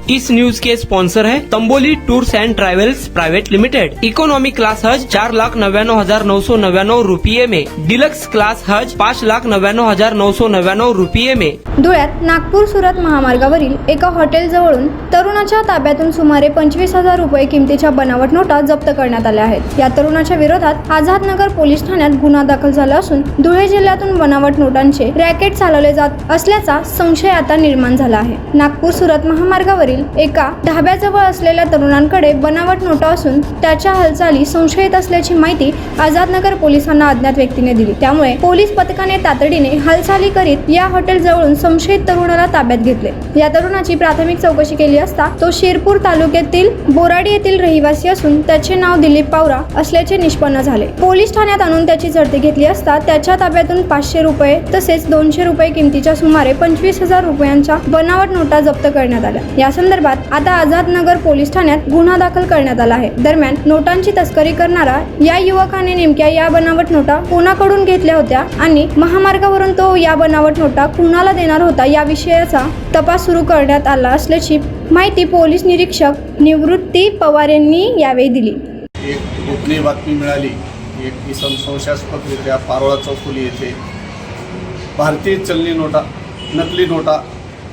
इस news के sponsor है Tamboli tours and travels private limited. Economy class हज 4,99,999 रुपये में, डिलक्स क्लास हज 5,99,999 रुपये में। धुळ्यात नागपूर सुरत महामार्गावरील एका हॉटेल जवळून तरुणाच्या ताब्यातून सुमारे 25,000 रुपये किमतीच्या बनावट नोटा जप्त करण्यात आल्या आहेत। या तरुणाच्या विरोधात आझादनगर पोलीस ठाण्यात गुन्हा दाखल झाला असून धुळे जिल्ह्यातून बनावट नोटांचे रॅकेट चालवले जात असल्याचा संशय आता निर्माण झाला आहे। नागपूर सुरत महामार्गावरील एका ढाब्याजवळ असलेल्या तरुणांकडे बनावट नोटा असून त्याच्या हालचाली संशयित असल्याची माहिती आझादनगर पोलिसांना अज्ञात व्यक्तीने दिली। त्यामुळे पोलीस पथकाने तातडीने हालचाली करीत या हॉटेल जवळून संशयित तरुणाला ताब्यात घेतले। या तरुणाची प्राथमिक चौकशी केली असता तो शिरपूर तालुक्यातील बोराडी येथील रहिवासी असून त्याचे नाव दिलीप पावरा असल्याचे निष्पन्न झाले। पोलीस ठाण्यात आणून त्याची झडती घेतली असता त्याच्या ताब्यातून 500 रुपये तसेच 200 रुपये किमतीच्या सुमारे 25,000 रुपयांच्या बनावट नोटा जप्त करण्यात आल्या। या संदर्भात आता आझादनगर पोलीस ठाण्यात गुन्हा दाखल करण्यात आला आहे। दरम्यान नोटांची तस्करी करणारा या युवकाने नेमक्या या बनावट नोटा कोणाकडून घेतल्या होत्या आणि महामार्गावरून तो या बनावट नोटा कुणाला देणार होता या विषयाचा तपास सुरू करण्यात आला असल्याची माहिती पोलीस निरीक्षक निवृत्ती पवार यांनी यावेळी दिली। एक गोपनीय बातमी मिळाली, एक इसम संशयास्पदरित्या पारोळा चौफुली येथे भारतीय चलनी नोटा, नकली नोटा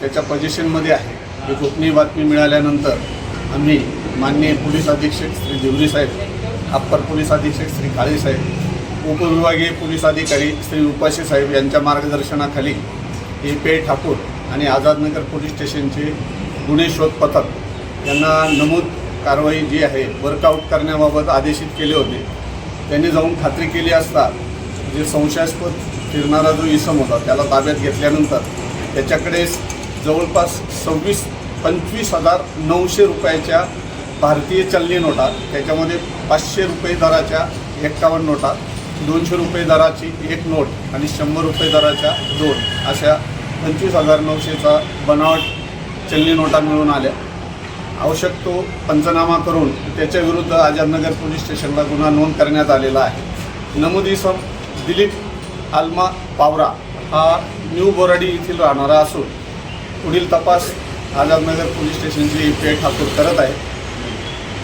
त्याच्या पोझिशनमध्ये आहे। ही गोपनीय बातमी मिळाल्यानंतर आम्ही माननीय पोलीस अधीक्षक श्री देवरी साहेब, अप्पर पोलीस अधीक्षक श्री काळे साहेब, उपविभागीय पोलीस अधिकारी श्री उपाशी साहेब यांच्या मार्गदर्शनाखाली पेठ ठाकूर आणि आझादनगर पोलीस स्टेशनचे गुन्हे शोध पथक यांना नमूद कारवाई जी आहे वर्कआउट करण्याबाबत आदेशित केले होते। त्यांनी जाऊन खात्री केली असता जे संशयास्पद फिरणारा जो इसम होता त्याला ताब्यात घेतल्यानंतर त्याच्याकडे जवळपास 25,900 रुपयाच्या भारतीय चलनी नोटा, त्याच्यामध्ये 500 रुपये दराच्या 51 नोटा, 200 रुपये दराची एक नोट आणि 100 रुपये दराच्या 2 अशा 25,900चा बनावट चलनी नोटा मिळून आल्या। आवश्यक तो पंचनामा करून त्याच्या विरुद्ध आझादनगर पोलीस स्टेशनला गुन्हा नोंद करण्यात आलेला आहे। नमूद इसम दिलीप आल्मा पावरा हा न्यू बोराडी येथील राहणारा असून पुढील तपास आझादनगर पोलीस स्टेशनची पेठ ठाकूर करत आहे।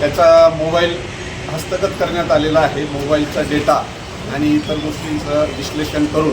त्याचा मोबाईल हस्तगत करण्यात आलेला आहे। मोबाईलचा डेटा आणि इतर गोष्टींचं विश्लेषण करून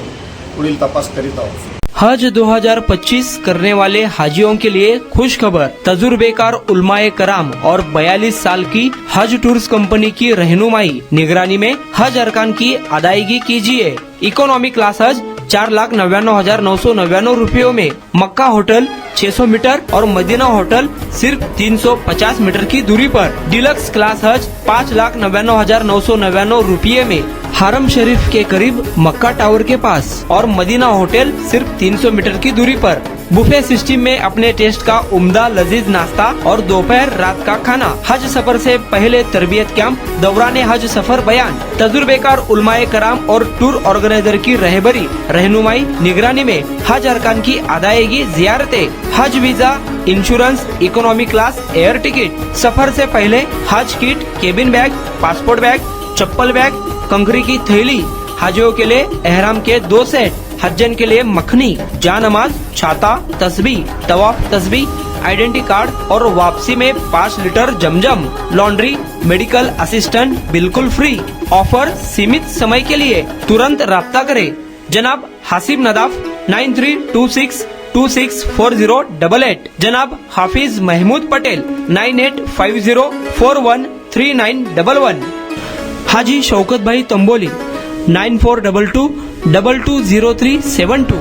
पुढील तपास करीत आहोत। हज 2025 करने वाले हाजियों के लिए खुश खबर। तजुर्बेकार उलमाए कराम और 42 साल की हज टूर्स कंपनी की रहनुमाई निगरानी में हज अरकान की अदायगी कीजिए। इकोनॉमी क्लास हज 4,99,999 रुपयों में, मक्का होटल 600 मीटर और मदीना होटल सिर्फ 350 मीटर की दूरी पर, डिलक्स क्लास हज 5,99,999 रुपये में, हरम शरीफ के करीब मक्का टावर के पास और मदीना होटल सिर्फ 300 मीटर की दूरी पर। बुफे सिस्टम में अपने टेस्ट का उम्दा लजीज नाश्ता और दोपहर रात का खाना। हज सफर से पहले तरबियत कैंप, दौराने हज सफर बयान, तजुर्बेकार उलमाए कराम और टूर ऑर्गेनाइजर की रहबरी रहनुमाई निगरानी में हज अरकान की अदायगी, जियारतें, हज visa, insurance, economy class, air ticket. सफर से पहले हज kit, cabin bag, passport bag, चप्पल बैग, कंकरी की थैली, हाजियों के लिए एहराम के 2 सेट, हज्जन के लिए मखनी, जानमाज, छाता, तस्बीह, तवाफ तस्बीह, आइडेंटिटी कार्ड और वापसी में 5 लीटर जमजम, लॉन्ड्री, मेडिकल असिस्टेंट बिल्कुल फ्री। ऑफर सीमित समय के लिए, तुरंत राब्ता करें। जनाब हासिब नदाफ 9326264088, जनाब हाफिज महमूद पटेल 9850413911, हाजी शौकत भाई तंबोली 9422220372।